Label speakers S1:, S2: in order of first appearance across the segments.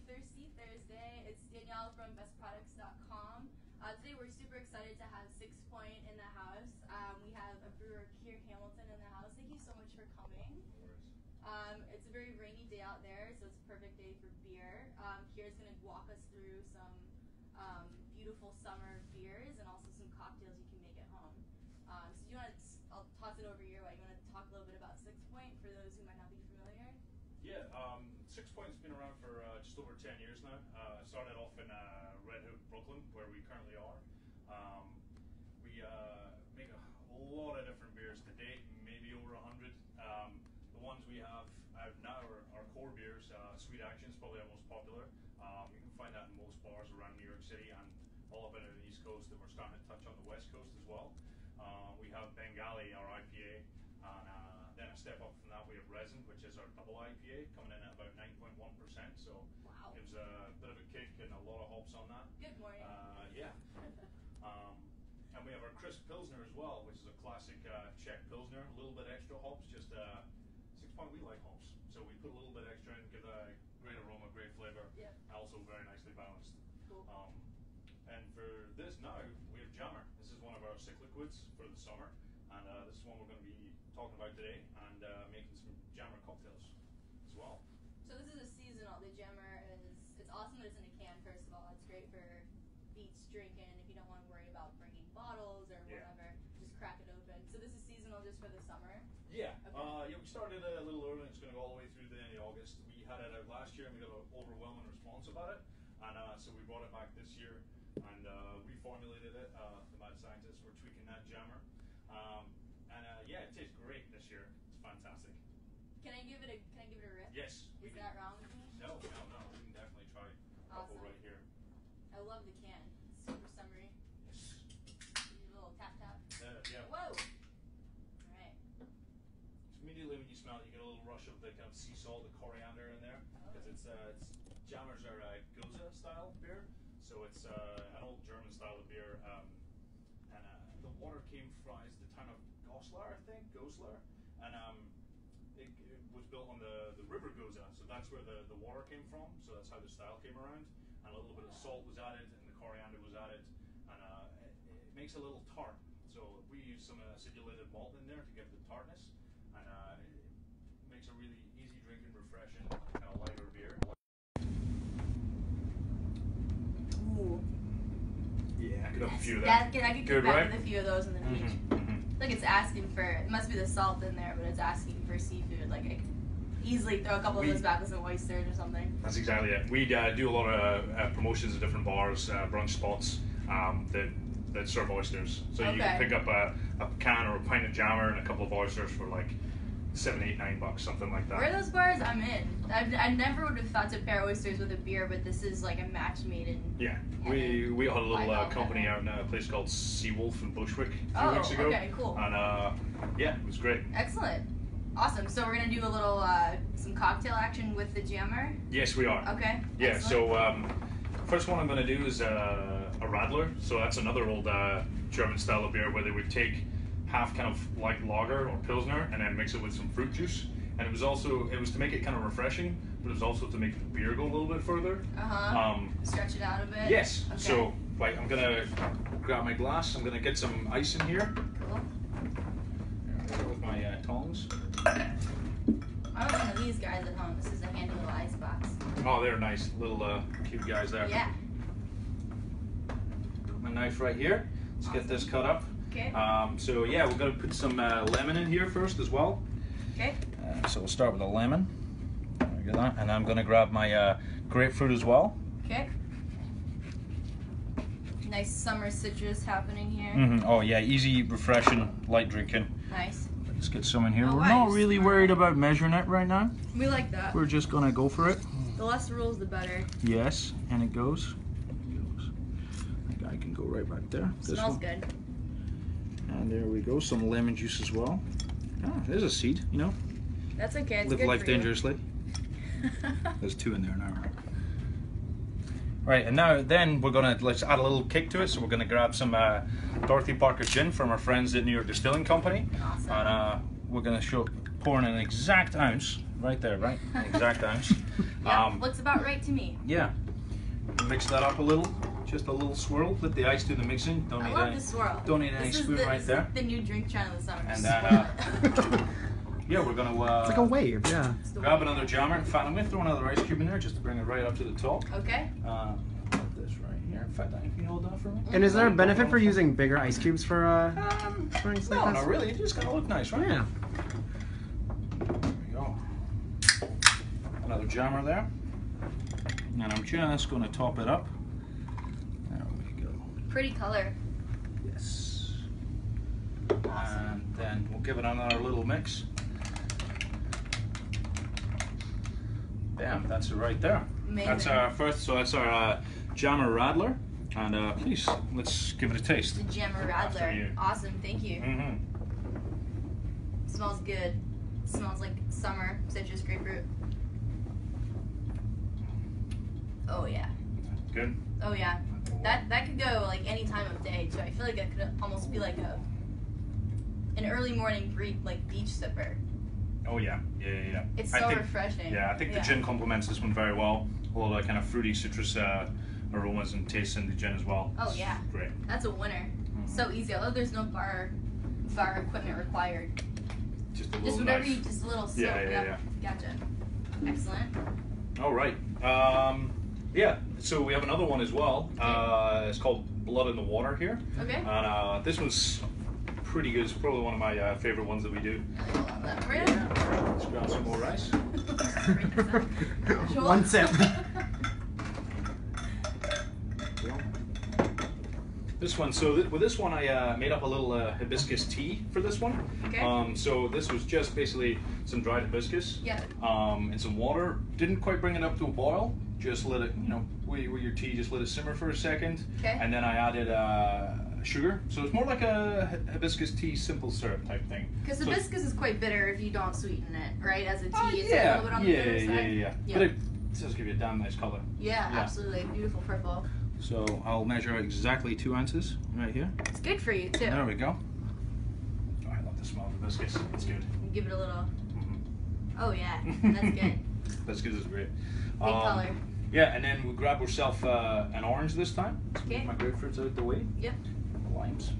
S1: Thirsty Thursday. It's Danielle from BestProducts.com. Today we're super excited to have Sixpoint in the house. We have a brewer, Keir Hamilton, in the house. Thank you so much for coming. It's a very rainy day out there, so it's a perfect day for beer. Keir's going to walk us through some beautiful summer beers and also some cocktails you can make at home. So do you want to, I'll toss it over your way. You want to talk a little bit about Sixpoint for those who might not be familiar?
S2: Yeah, Sixpoint's been around for just over 10 years now. Started off in Red Hook, Brooklyn, where we currently are. We make a lot of different beers to date, maybe over 100. The ones we have out now are our core beers. Sweet Action is probably our most popular. You can find that in most bars around New York City and all up into the East Coast, and we're starting to touch on the West Coast as well. We have Bengali, our IPA, and then a step up from that we have Resin, which is our double IPA, coming in at about 9.1%, so
S1: wow.
S2: Gives a bit of a kick and a lot of hops on that.
S1: Good morning.
S2: Yeah. And we have our Crisp Pilsner as well, which is a classic Czech Pilsner, a little bit extra hops, just Sixpoint, we like hops, so we put a little bit extra in, give a great aroma, great flavor,
S1: yeah.
S2: Also very nicely balanced.
S1: Cool.
S2: And for this now, we have Jammer. This is one of our sick liquids for the summer, and this is one we're going to be talking about today, and making some Jammer cocktails as well.
S1: So this is a seasonal. The Jammer it's awesome that it's in a can, first of all. It's great for beach drinking if you don't want to worry about bringing bottles or whatever. Just crack it open. So this is seasonal just for the summer?
S2: Yeah.
S1: Okay.
S2: Yeah, we started a little early. It's going to go all the way through the end of August. We had it out last year and we got an overwhelming response about it. And so we brought it back this year and reformulated it. The mad scientists were tweaking that Jammer. Yeah, it tastes great this year. It's fantastic.
S1: Can I give it a rip?
S2: Yes.
S1: Is that wrong with me?
S2: No. We can definitely try a couple right here.
S1: I love the can. It's super summery.
S2: Yes.
S1: A little tap tap.
S2: Yeah.
S1: Whoa. All right.
S2: Immediately when you smell it, you get a little rush of the kind of sea salt, the coriander in there, because it's Jammers are Goza style beer, so it's an old German style of beer, and the water came from the town of Goslar, I think, and it was built on the river Goza, so that's where the water came from, so that's how the style came around, and a little bit of salt was added, and the coriander was added, and it makes a little tart, so we use some acidulated malt in there to give the tartness, and it makes a really easy drinking, refreshing, kind of lighter beer.
S1: Ooh.
S2: Yeah, I could have a few of
S1: I
S2: them.
S1: could get back with a few of those on the beach. Like it's asking for, it must be the salt in there, but it's asking for seafood. Like I could easily throw a couple of those back with some oysters or something.
S2: That's exactly it. We do a lot of promotions at different bars, brunch spots that serve oysters. So you can pick up a can or a pint of Jammer and a couple of oysters for like $7, $8, $9, something like that.
S1: Where are those bars? I'm in. I never would have thought to pair oysters with a beer, but this is like a match made in.
S2: Yeah, we had a little company out in a place called Seawolf in Bushwick a few weeks ago.
S1: Okay, cool.
S2: And yeah, it was great.
S1: Excellent. Awesome. So we're gonna do a little some cocktail action with the Jammer.
S2: Yes, we are.
S1: Okay.
S2: Yeah.
S1: Excellent.
S2: So first one I'm going to do is a Radler. So that's another old German style of beer where they would take half kind of like lager or pilsner and then mix it with some fruit juice. And it was to make it kind of refreshing, but it was also to make the beer go a little bit further.
S1: Stretch it out a bit.
S2: Yes.
S1: Okay.
S2: So right, I'm gonna grab my glass. I'm gonna get some ice in here.
S1: Cool.
S2: With my tongs.
S1: I want one of these guys at home. This is a handy little ice box.
S2: Oh, they're nice, little cute guys there.
S1: Yeah.
S2: Put my knife right here. Let's get this cut up.
S1: Okay.
S2: So yeah, we're gonna put some lemon in here first as well.
S1: Okay.
S2: So we'll start with a lemon. There, get that. And I'm gonna grab my grapefruit as well.
S1: Okay. Nice summer citrus happening here.
S2: Oh yeah, easy, refreshing, light drinking.
S1: Nice.
S2: Let's get some in here.
S1: Oh,
S2: We're
S1: wow,
S2: not really worried about measuring it right now.
S1: We like that.
S2: We're just gonna go for it.
S1: The less rules, the better.
S2: Yes, and it goes. That guy can go right back there.
S1: Smells good.
S2: And there we go, some lemon juice as well. Ah, there's a seed, you know.
S1: That's okay. It's
S2: Live
S1: good
S2: life
S1: for you.
S2: dangerously. There's two in there now. Right, and now then let's add a little kick to it. So we're gonna grab some Dorothy Parker gin from our friends at New York Distilling Company.
S1: Awesome.
S2: And we're gonna pour in an exact ounce right there, right? Exact ounce.
S1: Yeah, looks about right to me.
S2: Yeah. Mix that up a little. Just a little swirl. Let the ice do the mixing. Don't
S1: I
S2: need
S1: love
S2: any,
S1: the swirl.
S2: Don't need any spoon right there.
S1: This is the new drink trend of the summer.
S2: And then, yeah, we're gonna.
S3: It's like a wave, yeah.
S2: Grab another jammer. In fact, I'm gonna throw another ice cube in there just to bring it right up to the top.
S1: Okay.
S2: Put this right here. In fact, can you hold that for me?
S3: And is there a benefit for using bigger ice cubes for drinks like
S2: no,
S3: this?
S2: not really. It's just gonna look nice, right?
S3: Yeah.
S2: There we go. Another jammer there. And I'm just gonna top it up. There we go.
S1: Pretty color.
S2: Yes.
S1: Awesome.
S2: And then we'll give it another little mix. Bam, that's it right there.
S1: Amazing.
S2: That's our first, so that's our Jammer Radler. And please, let's give it a taste.
S1: The Jammer
S2: After you.
S1: Radler. Awesome, thank you.
S2: Mm-hmm.
S1: Smells good. Smells like summer citrus grapefruit. Oh yeah.
S2: Good.
S1: Oh yeah. That could go like any time of day too. I feel like it could almost be like an early morning beach sipper.
S2: Oh yeah, yeah.
S1: It's
S2: I
S1: so
S2: think,
S1: refreshing.
S2: Yeah, I think the gin complements this one very well. All the kind of fruity citrus aromas and tastes in the gin as well.
S1: Oh yeah.
S2: Great.
S1: That's a winner.
S2: Mm-hmm.
S1: So easy. Although there's no bar equipment required.
S2: Just a little
S1: Just whatever
S2: knife.
S1: just a little sip.
S2: Yeah.
S1: Gotcha. Excellent.
S2: All right. Yeah. So we have another one as well. It's called Blood in the Water here.
S1: Okay.
S2: And this one's pretty good. It's probably one of my favorite ones that we do.
S1: Hold on that for you.
S2: Let's grab some more rice.
S3: One sip.
S2: This one, so with this one I made up a little hibiscus tea for this one.
S1: Okay.
S2: So this was just basically some dried hibiscus.
S1: Yeah.
S2: And some water. Didn't quite bring it up to a boil. Just let it, with your tea, just let it simmer for a second.
S1: Okay.
S2: And then I added sugar. So it's more like a hibiscus tea simple syrup type thing.
S1: Because
S2: So
S1: hibiscus is quite bitter if you don't sweeten it, right? As a tea, it's
S2: yeah,
S1: a little bit on the bitter side.
S2: yeah. But it does give you a damn nice color.
S1: Yeah, absolutely. Beautiful purple.
S2: So I'll measure out exactly 2 ounces right here.
S1: It's good for you, too.
S2: There we go. Oh, I love the smell of hibiscus. It's good.
S1: Give it a little.
S2: Mm-hmm.
S1: Oh, yeah. That's good.
S2: Hibiscus is great.
S1: Big color.
S2: Yeah, and then we'll grab ourselves an orange this time.
S1: Okay.
S2: My grapefruits out the way.
S1: Yep.
S2: The limes.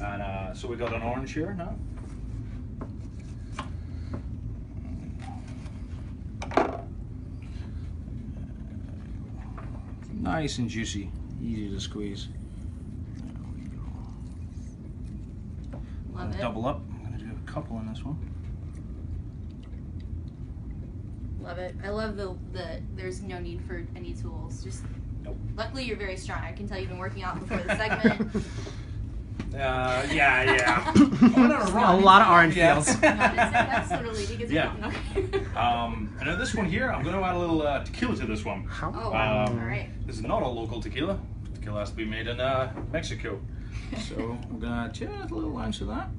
S2: And so we got an orange here now. Nice and juicy, easy to squeeze. There we go.
S1: Love it.
S2: Double up. I'm gonna do a couple in this one.
S1: Love it. I love the there's no need for any tools. Just
S2: Nope.
S1: Luckily you're very strong. I can tell you've been working out before the segment.
S2: Yeah.
S3: A lot of orange peels.
S1: No, that's totally because
S2: Yeah.
S1: okay.
S2: And then this one here, I'm going to add a little tequila to this one.
S3: How?
S1: Oh, wow. All right.
S2: This is not a local tequila. Tequila has to be made in Mexico. So I'm going to just a little ounce of that.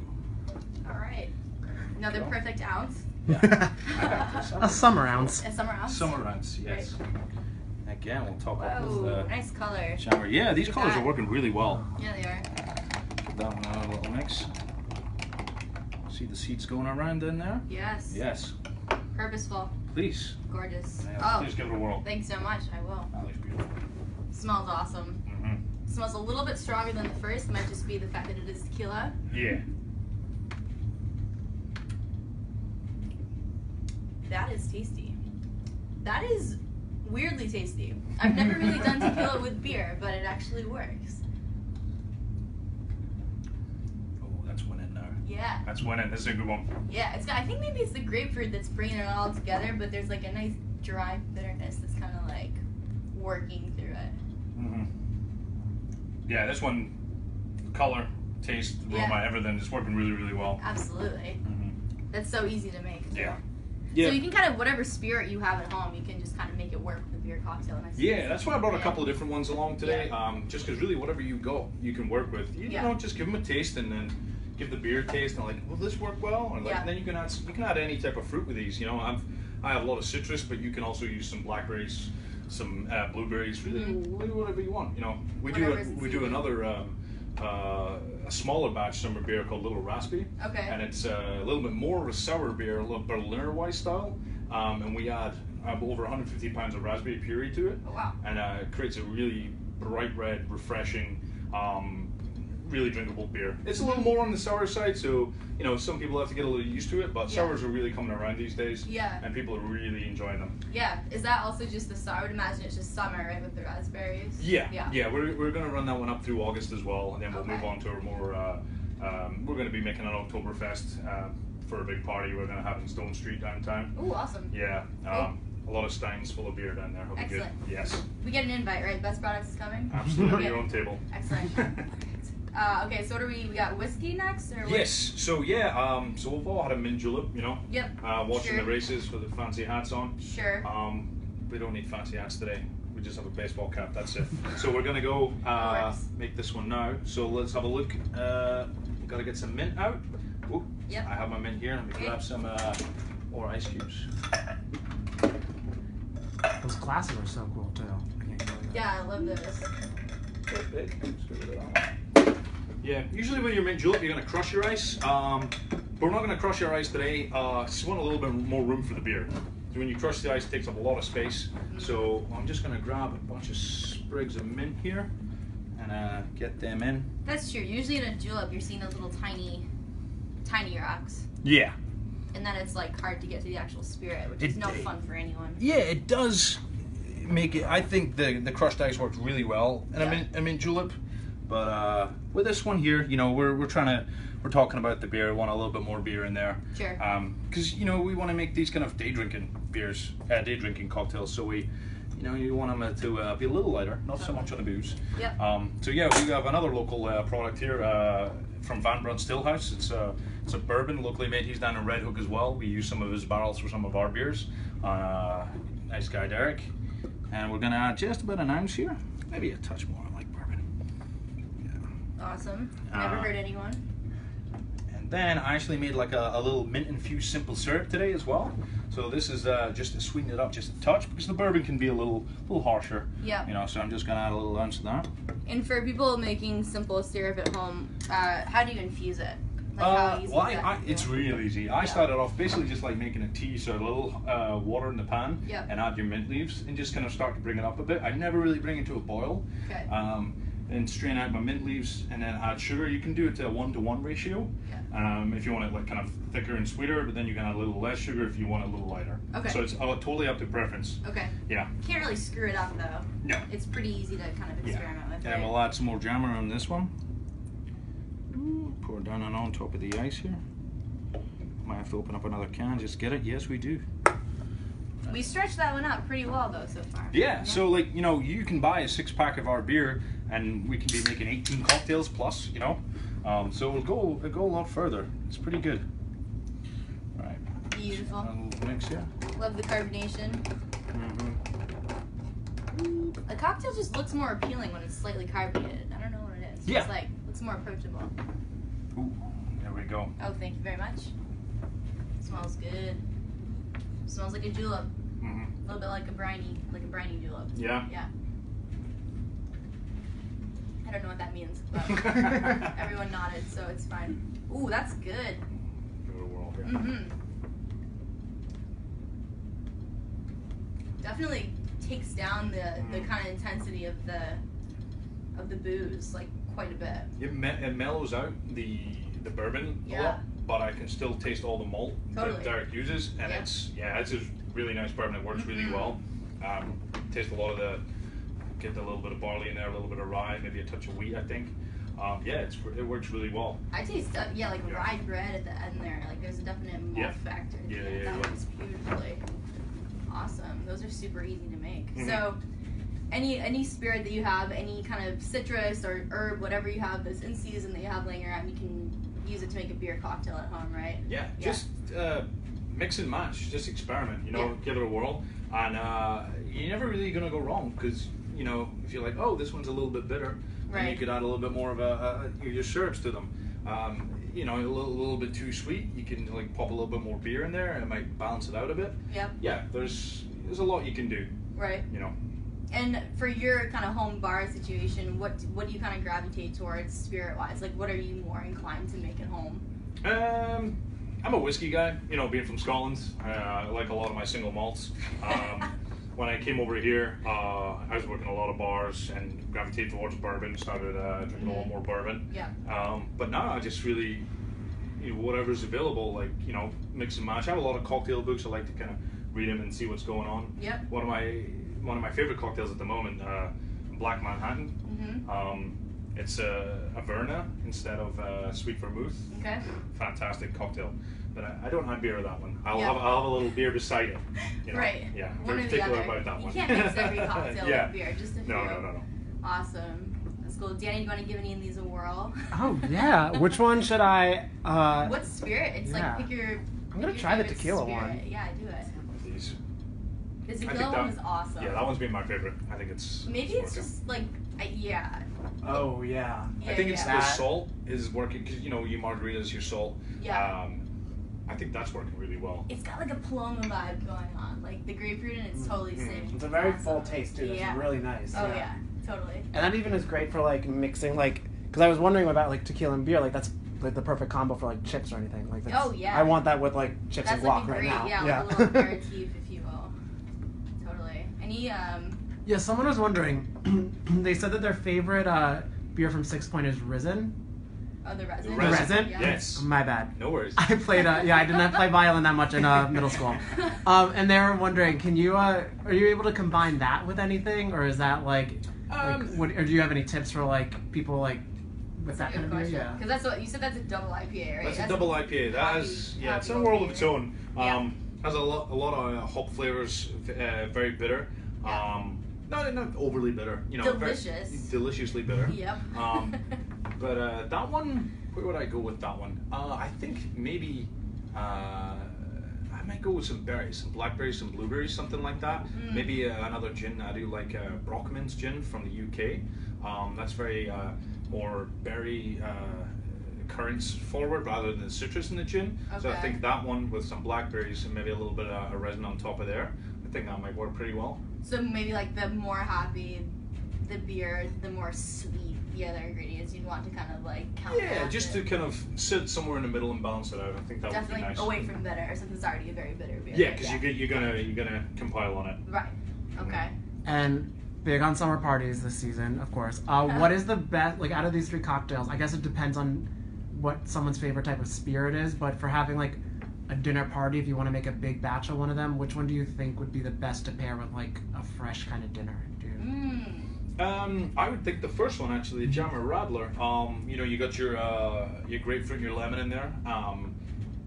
S1: All right. Another
S2: Go.
S1: perfect ounce.
S2: Yeah. I got this.
S3: A summer ounce.
S1: A summer ounce.
S2: Summer ounce, yes. Again, we'll top up with
S1: Whoa,
S2: the
S1: nice color.
S2: shower. Yeah, these
S1: Look at
S2: colors
S1: that.
S2: are working really well.
S1: Yeah, they are.
S2: Put that one in a little mix. See the seeds going around in there?
S1: Yes.
S2: Yes.
S1: Purposeful.
S2: Please.
S1: Gorgeous.
S2: Yeah,
S1: Oh,
S2: please give it a whirl.
S1: thanks so much. I will.
S2: That looks beautiful.
S1: Smells awesome.
S2: Mm-hmm.
S1: Smells a little bit stronger than the first. Might just be the fact that it is tequila.
S2: Yeah.
S1: That is tasty. That is weirdly tasty. I've never really done tequila with beer, but it actually works.
S2: Oh, that's winning now.
S1: Yeah.
S2: That's winning. This is a good one.
S1: Yeah, it's got, I think maybe it's the grapefruit that's bringing it all together, but there's like a nice dry bitterness that's kind of like working through it.
S2: Mm-hmm. Yeah, this one, color, taste, aroma, everything is working really, really well.
S1: Absolutely.
S2: Mm-hmm.
S1: That's so easy to make. Too.
S2: Yeah.
S1: So you can kind of, whatever spirit you have at home, you can just kind of make it work with a beer cocktail. And
S2: Yeah, that's why I brought a couple of different ones along today.
S1: Yeah.
S2: Just because really whatever you go, you can work with. You know, just give them a taste and then give the beer a taste and like, will this work well? Or like, and then you can add any type of fruit with these. You know, I have a lot of citrus, but you can also use some blackberries, some blueberries. Really, whatever you want. You know, we do another a smaller batch summer beer called Little Raspy.
S1: Okay.
S2: And it's a little bit more of a sour beer, a little Berliner Weiss style. And we add over 150 pounds of raspberry puree to it.
S1: Oh, wow.
S2: And it creates a really bright red, refreshing, really drinkable beer. It's a little more on the sour side, so you know some people have to get a little used to it. But sours are really coming around these days.
S1: Yeah.
S2: And people are really enjoying them.
S1: Yeah. Is that also just the sour? I would imagine it's just summer, right, with the raspberries.
S2: Yeah. We're going to run that one up through August as well, and then we'll move on to a more. We're going to be making an Oktoberfest for a big party we're going to have in Stone Street downtown.
S1: Ooh, awesome.
S2: Yeah. A lot of steins full of beer down there. Hope
S1: Excellent.
S2: Good. Yes.
S1: We get an invite, right? Best Products is coming?
S2: Absolutely. Your own table.
S1: Excellent. Okay, so what are we got whiskey next? Or what?
S2: Yes. So so we've all had a mint julep, you know.
S1: Yep.
S2: Watching the races with the fancy hats on.
S1: Sure.
S2: We don't need fancy hats today. We just have a baseball cap. That's it. So we're gonna go make this one now. So let's have a look. We've got to get some mint out. Ooh,
S1: yep.
S2: I have my mint here. Let me grab some more ice cubes.
S3: Those glasses are so cool too. I can't get
S1: Yeah, I love those.
S2: Yeah, usually when you're mint julep, you're gonna crush your ice. But we're not gonna crush your ice today. Just want a little bit more room for the beer. So when you crush the ice, it takes up a lot of space. So I'm just gonna grab a bunch of sprigs of mint here and get them in.
S1: That's true. Usually in a julep, you're seeing those little tiny rocks.
S2: Yeah.
S1: And then it's like hard to get to the actual spirit, which is no fun for anyone.
S2: Yeah, it does make it. I think the crushed ice works really well, and I mean julep. But with this one here, you know, we're talking about the beer. We want a little bit more beer in there.
S1: Sure.
S2: Because you know we want to make these kind of day drinking cocktails. So you want them to be a little lighter, not so much on the booze.
S1: Yep.
S2: So yeah, we have another local product here from Van Brunt Stillhouse. It's a bourbon locally made. He's down in Red Hook as well. We use some of his barrels for some of our beers. Nice guy, Derek. And we're gonna add just about an ounce here, maybe a touch more. I like bourbon. Yeah.
S1: Awesome. Never hurt anyone.
S2: And then I actually made like a little mint infused simple syrup today as well. So this is just to sweeten it up just a touch because the bourbon can be a little harsher.
S1: Yeah.
S2: You know, so I'm just gonna add a little ounce of that.
S1: And for people making simple syrup at home, how do you infuse it? Like
S2: it's real easy. I started off basically just like making a tea, so a little water in the pan, and add your mint leaves, and just kind of start to bring it up a bit. I never really bring it to a boil.
S1: Okay.
S2: And strain out my mint leaves, and then add sugar. You can do it to a 1-to-1 ratio. If you want it like kind of thicker and sweeter, but then you can add a little less sugar if you want it a little lighter.
S1: Okay.
S2: So it's totally up to preference.
S1: Okay.
S2: Yeah.
S1: Can't really screw it up though.
S2: No.
S1: It's pretty easy to kind of experiment with.
S2: And
S1: right?
S2: we'll add some more jammer on this one. Pour it down and on top of the ice here. Might have to open up another can just to get it. Yes, we do.
S1: We stretched that one out pretty well though so far.
S2: Yeah. So like you can buy a 6-pack of our beer, and we can be making 18 cocktails plus. So we'll go a lot further. It's pretty good. All right.
S1: Beautiful.
S2: A little mix here.
S1: Love the carbonation. The cocktail just looks more appealing when it's slightly carbonated. I don't know what it is.
S2: Yeah.
S1: It's like looks more approachable.
S2: Ooh, there we go.
S1: Oh, thank you very much. Smells good. Smells like a julep. A little bit like a briny julep.
S2: Yeah.
S1: Yeah. I don't know what that means, but everyone nodded, so it's fine. Ooh, that's good.
S2: Give it a whirl here.
S1: Definitely takes down the kind of intensity of the booze like quite a bit.
S2: It mellows out the bourbon a lot, but I can still taste all the malt that Derek uses, and it's a really nice bourbon. It works really well. Taste a lot of get a little bit of barley in there, a little bit of rye, maybe a touch of wheat, I think. It works really well.
S1: I taste rye bread at the end there. Like there's a definite malt factor. That works beautifully. Awesome. Those are super easy to make. So any spirit that you have, any kind of citrus or herb, whatever you have that's in season that you have laying around, you can use it to make a beer cocktail at home, right? Yeah.
S2: Just mix and match. Just experiment. Give it a whirl, and you're never really gonna go wrong because if you're like, oh, this one's a little bit bitter, then you could add a little bit more of your syrups to them. A little bit too sweet, you can like pop a little bit more beer in there, and it might balance it out a bit.
S1: Yep.
S2: Yeah. There's a lot you can do.
S1: Right. And for your kind of home bar situation, what do you kind of gravitate towards spirit-wise? Like, what are you more inclined to make at home?
S2: I'm a whiskey guy, you know, being from Scotland. I like a lot of my single malts. When I came over here, I was working a lot of bars and gravitated towards bourbon, started drinking a lot more bourbon.
S1: Yeah.
S2: But now I just really, you know, whatever's available, like, you know, mix and match. I have a lot of cocktail books. I like to kind of read them and see what's going on.
S1: Yep.
S2: One of my favorite cocktails at the moment, Black Manhattan. It's a Verna instead of sweet vermouth.
S1: Okay.
S2: Fantastic cocktail. But I don't have beer with that one. I'll
S1: Yeah.
S2: have a little beer beside it. You know?
S1: Right.
S2: Yeah.
S1: One
S2: Very
S1: or the
S2: particular
S1: other.
S2: about that one.
S1: You can't mix every cocktail
S2: Yeah.
S1: with beer, just a few.
S2: No.
S1: Awesome. That's cool. Danny, do you want to give any of these a whirl?
S3: Oh yeah. Which one should I?
S1: What spirit? It's
S3: yeah.
S1: like pick your.
S3: I'm gonna
S1: pick your
S3: try the
S1: favorite
S3: tequila
S1: spirit.
S3: one.
S1: Yeah, do it.
S2: These.
S1: The
S2: I
S1: tequila
S2: think
S1: one
S2: that-
S1: is awesome.
S2: Yeah, that one's been my favorite. I think it's.
S1: Maybe it's
S2: working.
S1: just like, yeah.
S3: Oh yeah.
S2: I think it's
S1: yeah.
S2: the salt is working because you know your margaritas, your salt.
S1: Yeah.
S2: I think that's working really well.
S1: It's got like a Paloma vibe going on, like the grapefruit, and it's totally same.
S3: It's a very
S1: awesome.
S3: full taste too. It's
S1: Yeah.
S3: really nice.
S1: Oh yeah, totally.
S3: And that even is great for like mixing, like, because I was wondering about like tequila and beer, like that's like the perfect combo for like chips or anything. Like that's,
S1: Oh, yeah.
S3: I want that with like chips
S1: That's
S3: and
S1: like
S3: guac
S1: a
S3: right
S1: great,
S3: now.
S1: yeah, like a little aperitif, if you will. Totally. Any
S3: Yeah, someone was wondering. They said that their favorite beer from Sixpoint is Risen.
S1: oh, the resin.
S3: The resin?
S1: Yeah.
S2: Yes.
S3: My bad.
S2: No worries.
S3: I played. Yeah, I did not play violin that much in middle school. And they were wondering, can you? Are you able to combine that with anything, or is that like what? Or do you have any tips for like people like with that
S1: That's a
S3: kind
S1: good
S3: of beer?
S1: question.
S3: Yeah.
S1: Because that's what you said. That's a double IPA, right?
S2: That's a double IPA. That is, yeah, it's in a
S1: happy
S2: world of its
S1: beer.
S2: own.
S1: Yeah.
S2: Has a lot of hop flavors, very bitter.
S1: Yeah.
S2: Not overly bitter. You know,
S1: Delicious.
S2: Deliciously bitter.
S1: Yep.
S2: But that one, where would I go with that one? I think maybe I might go with some berries, some blackberries, some blueberries, something like that. Maybe another gin. I do like Brockman's gin from the UK. That's very more berry currants forward rather than citrus in the gin. So I
S1: Okay.
S2: think that one with some blackberries and maybe a little bit of a resin on top of there, I think that might work pretty well.
S1: So maybe like the more hoppy the beer, the more sweet the other ingredients. You'd want to kind of like counteract
S2: Yeah, just to
S1: it.
S2: kind of sit somewhere in the middle and balance it out. I think that
S1: Definitely
S2: would be nice.
S1: away from bitter, since it's already a very bitter beer.
S2: Yeah, because you're gonna compile on it.
S1: Right. Okay.
S3: And big on summer parties this season, of course. What is the best, like, out of these three cocktails? I guess it depends on what someone's favorite type of spirit is, but for having like a dinner party, if you want to make a big batch of one of them, which one do you think would be the best to pair with like a fresh kind of dinner?
S2: I would think the first one actually, the Jammer Radler. You know, you got your grapefruit and your lemon in there, and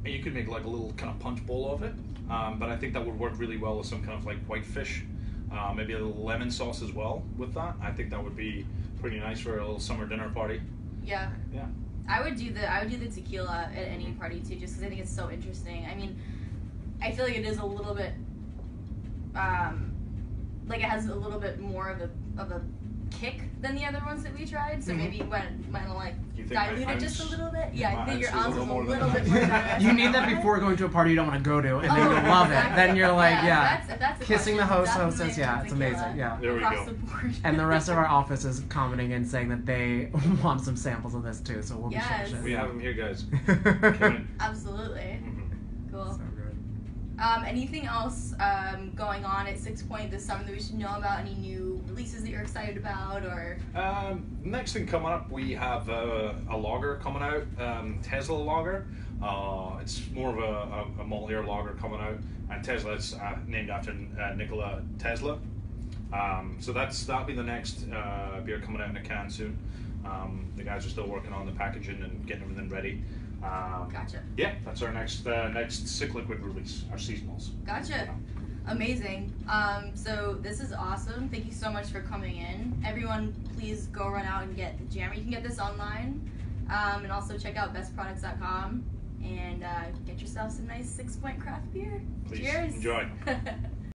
S2: you could make like a little kind of punch bowl of it. But I think that would work really well with some kind of like white fish, maybe a little lemon sauce as well with that. I think that would be pretty nice for a little summer dinner party.
S1: Yeah.
S2: Yeah.
S1: I would do the tequila at any party too, just because I think it's so interesting. I mean, I feel like it is a little bit, like it has a little bit more of a kick than the other ones that we tried. So maybe you might like
S2: You think my
S1: dilute it just a
S2: ounce-
S1: little bit. Yeah,
S2: my
S1: I think your
S2: ounce
S1: ounce
S2: is
S1: is
S2: a
S1: a
S2: little more
S1: little
S2: than
S1: bit more
S2: that.
S1: generous.
S3: You
S1: on
S3: need that
S1: one.
S3: before going to a party you don't want to go to, and then
S1: Oh,
S3: you'll love it.
S1: exactly.
S3: Then you're like, yeah,
S1: If that's a
S3: kissing the
S1: question,
S3: hostess,
S1: definitely
S3: yeah, it's
S1: tequila
S3: amazing, yeah.
S2: There we
S1: across
S2: go.
S1: the board.
S3: And the rest of our office is commenting and saying that they want some samples of this too, so we'll be
S1: Yes.
S3: sure to
S2: We
S3: share.
S2: have them here, guys.
S1: Absolutely. Cool.
S3: So good.
S1: Anything else going on at Sixpoint this summer that we should know about? Any new releases that you're excited about, or?
S2: Next thing coming up, we have a lager coming out, Tesla lager. It's more of a maltier lager coming out, and Tesla is named after Nikola Tesla. So that'll be the next beer coming out in a can soon. The guys are still working on the packaging and getting everything ready.
S1: Gotcha.
S2: Yeah, that's our next Sick Liquid release, our seasonals.
S1: Gotcha. Amazing. So this is awesome. Thank you so much for coming in. Everyone, please go run out and get the Jammer. You can get this online, and also check out BestProducts.com and get yourself some nice Sixpoint craft beer.
S2: Please
S1: Cheers.
S2: enjoy.